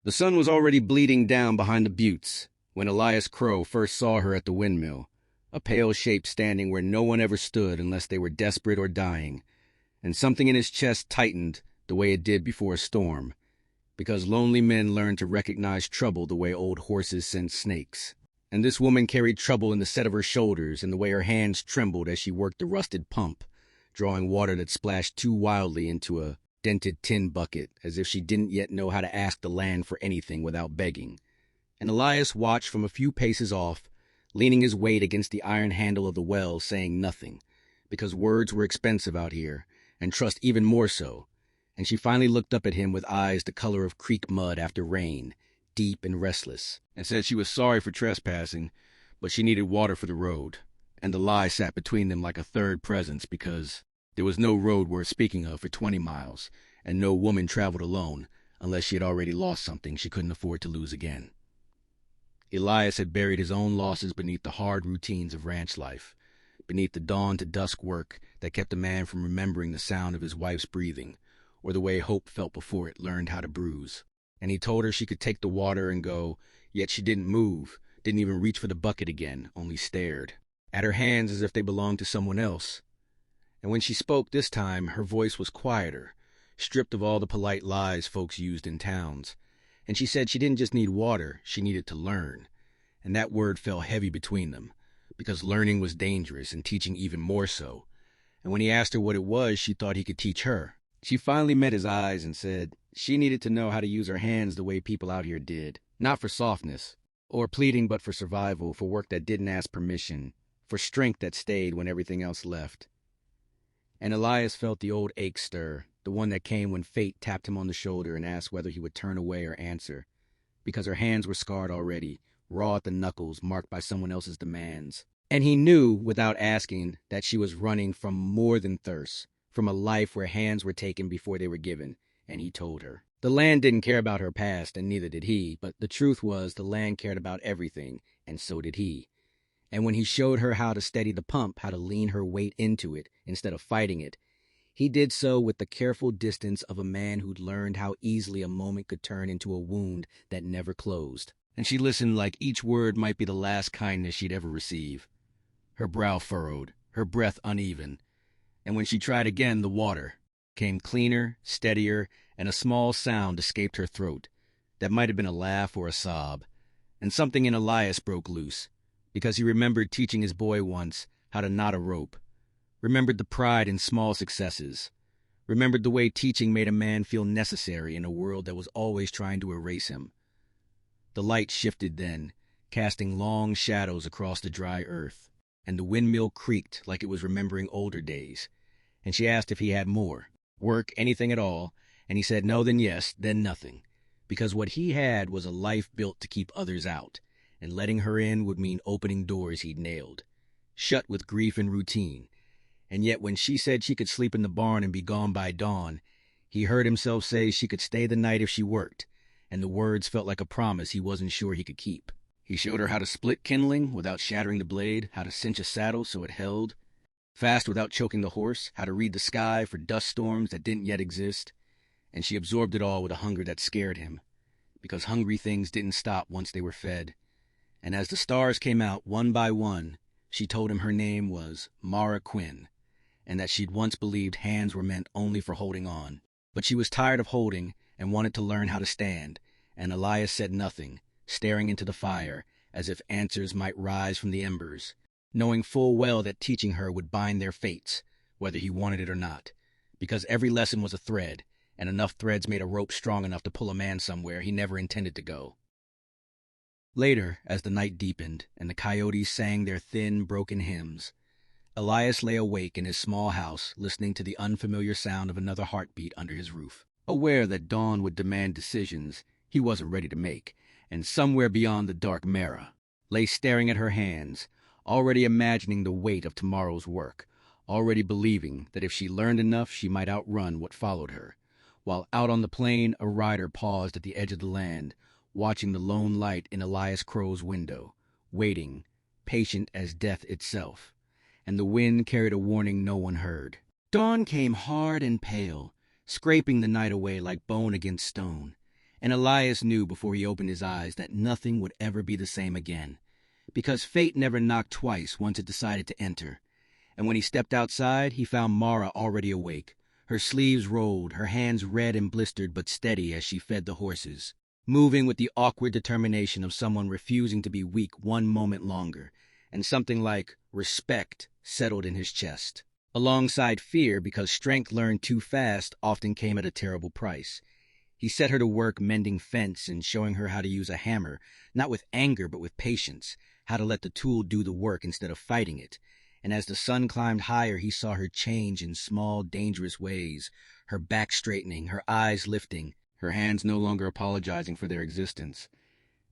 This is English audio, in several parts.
The sun was already bleeding down behind the buttes when Elias Crow first saw her at the windmill, a pale shape standing where no one ever stood unless they were desperate or dying, and something in his chest tightened the way it did before a storm, because lonely men learn to recognize trouble the way old horses sense snakes. And this woman carried trouble in the set of her shoulders and the way her hands trembled as she worked the rusted pump, drawing water that splashed too wildly into a dented tin bucket, as if she didn't yet know how to ask the land for anything without begging. And Elias watched from a few paces off, leaning his weight against the iron handle of the well, saying nothing, because words were expensive out here, and trust even more so. And she finally looked up at him with eyes the color of creek mud after rain, deep and restless, and said she was sorry for trespassing, but she needed water for the road. And the lie sat between them like a third presence, because there was no road worth speaking of for 20 miles, and no woman traveled alone unless she had already lost something she couldn't afford to lose again. Elias had buried his own losses beneath the hard routines of ranch life, beneath the dawn-to-dusk work that kept a man from remembering the sound of his wife's breathing, or the way hope felt before it learned how to bruise. And he told her she could take the water and go, yet she didn't move, didn't even reach for the bucket again, only stared at her hands as if they belonged to someone else. And when she spoke this time, her voice was quieter, stripped of all the polite lies folks used in towns. And she said she didn't just need water, she needed to learn. And that word fell heavy between them, because learning was dangerous and teaching even more so. And when he asked her what it was, she thought he could teach her. She finally met his eyes and said she needed to know how to use her hands the way people out here did, not for softness or pleading, but for survival, for work that didn't ask permission, for strength that stayed when everything else left. And Elias felt the old ache stir, the one that came when fate tapped him on the shoulder and asked whether he would turn away or answer, because her hands were scarred already, raw at the knuckles, marked by someone else's demands. And he knew, without asking, that she was running from more than thirst, from a life where hands were taken before they were given, and he told her. The land didn't care about her past, and neither did he, but the truth was the land cared about everything, and so did he. And when he showed her how to steady the pump, how to lean her weight into it instead of fighting it, he did so with the careful distance of a man who'd learned how easily a moment could turn into a wound that never closed. And she listened like each word might be the last kindness she'd ever receive. Her brow furrowed, her breath uneven, and when she tried again, the water came cleaner, steadier, and a small sound escaped her throat that might have been a laugh or a sob. And something in Elias broke loose, because he remembered teaching his boy once how to knot a rope, remembered the pride in small successes, remembered the way teaching made a man feel necessary in a world that was always trying to erase him. The light shifted then, casting long shadows across the dry earth, and the windmill creaked like it was remembering older days. And she asked if he had more, work, anything at all, and he said no, then yes, then nothing, because what he had was a life built to keep others out, and letting her in would mean opening doors he'd nailed, shut with grief and routine. And yet when she said she could sleep in the barn and be gone by dawn, he heard himself say she could stay the night if she worked, and the words felt like a promise he wasn't sure he could keep. He showed her how to split kindling without shattering the blade, how to cinch a saddle so it held fast without choking the horse, how to read the sky for dust storms that didn't yet exist. And she absorbed it all with a hunger that scared him, because hungry things didn't stop once they were fed. And as the stars came out one by one, she told him her name was Mara Quinn, and that she'd once believed hands were meant only for holding on. But she was tired of holding and wanted to learn how to stand, and Elias said nothing, staring into the fire as if answers might rise from the embers, knowing full well that teaching her would bind their fates, whether he wanted it or not, because every lesson was a thread, and enough threads made a rope strong enough to pull a man somewhere he never intended to go. Later, as the night deepened and the coyotes sang their thin, broken hymns, Elias lay awake in his small house, listening to the unfamiliar sound of another heartbeat under his roof, aware that dawn would demand decisions he wasn't ready to make, and somewhere beyond the dark Mara lay staring at her hands, already imagining the weight of tomorrow's work, already believing that if she learned enough she might outrun what followed her, while out on the plain a rider paused at the edge of the land, watching the lone light in Elias Crow's window, waiting, patient as death itself, and the wind carried a warning no one heard. Dawn came hard and pale, scraping the night away like bone against stone, And Elias knew before he opened his eyes that nothing would ever be the same again, because fate never knocked twice once it decided to enter. And when he stepped outside, he found Mara already awake. Her sleeves rolled, her hands red and blistered but steady as she fed the horses, moving with the awkward determination of someone refusing to be weak one moment longer, and something like respect settled in his chest. Alongside fear, because strength learned too fast often came at a terrible price. He set her to work mending fence and showing her how to use a hammer, not with anger but with patience, how to let the tool do the work instead of fighting it. And as the sun climbed higher, he saw her change in small, dangerous ways, her back straightening, her eyes lifting, her hands no longer apologizing for their existence.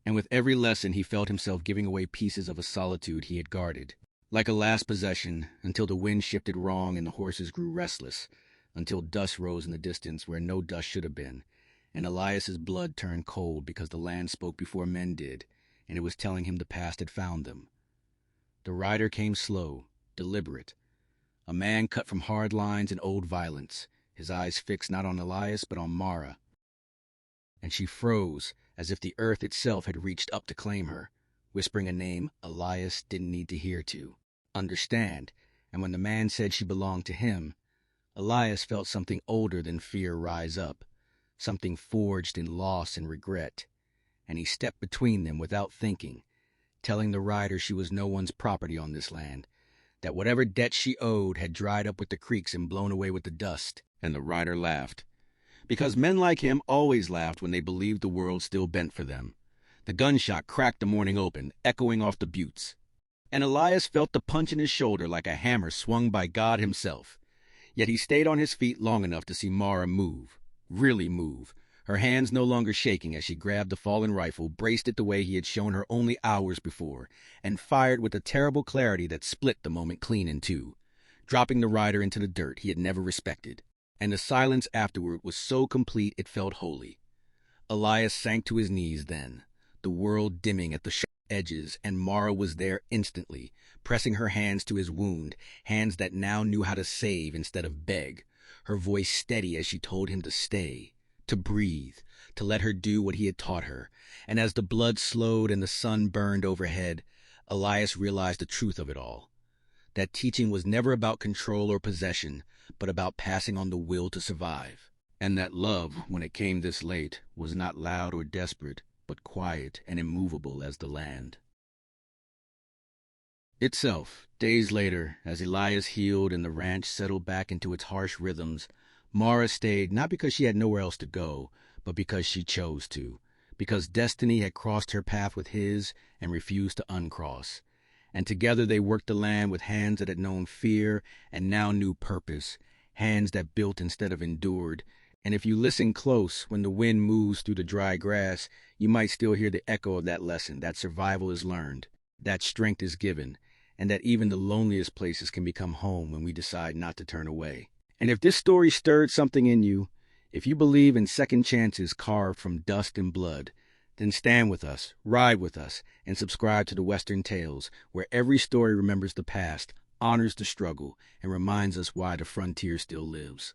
And with every lesson, he felt himself giving away pieces of a solitude he had guarded, like a last possession, until the wind shifted wrong and the horses grew restless, until dust rose in the distance where no dust should have been, and Elias's blood turned cold because the land spoke before men did, and it was telling him the past had found them. The rider came slow, deliberate, a man cut from hard lines and old violence, his eyes fixed not on Elias but on Mara. And she froze, as if the earth itself had reached up to claim her, whispering a name Elias didn't need to hear to understand, and when the man said she belonged to him, Elias felt something older than fear rise up, something forged in loss and regret, and he stepped between them without thinking, telling the rider she was no one's property on this land, that whatever debt she owed had dried up with the creeks and blown away with the dust. And the rider laughed, because men like him always laughed when they believed the world still bent for them. The gunshot cracked the morning open, echoing off the buttes, and Elias felt the punch in his shoulder like a hammer swung by God himself. Yet he stayed on his feet long enough to see Mara move, really move, her hands no longer shaking as she grabbed the fallen rifle, braced it the way he had shown her only hours before, and fired with a terrible clarity that split the moment clean in two, dropping the rider into the dirt he had never respected. And the silence afterward was so complete it felt holy. Elias sank to his knees then, the world dimming at the sharp edges, and Mara was there instantly, pressing her hands to his wound, hands that now knew how to save instead of beg, her voice steady as she told him to stay, to breathe, to let her do what he had taught her. And as the blood slowed and the sun burned overhead, Elias realized the truth of it all, that teaching was never about control or possession, but about passing on the will to survive, and that love, when it came this late, was not loud or desperate, but quiet and immovable as the land itself. Days later, as Elias healed and the ranch settled back into its harsh rhythms, Mara stayed not because she had nowhere else to go, but because she chose to, because destiny had crossed her path with his and refused to uncross. And together they worked the land with hands that had known fear and now knew purpose, hands that built instead of endured. And if you listen close, when the wind moves through the dry grass, you might still hear the echo of that lesson, that survival is learned, that strength is given, and that even the loneliest places can become home when we decide not to turn away. And if this story stirred something in you, if you believe in second chances carved from dust and blood, then stand with us, ride with us, and subscribe to the Western Tales, where every story remembers the past, honors the struggle, and reminds us why the frontier still lives.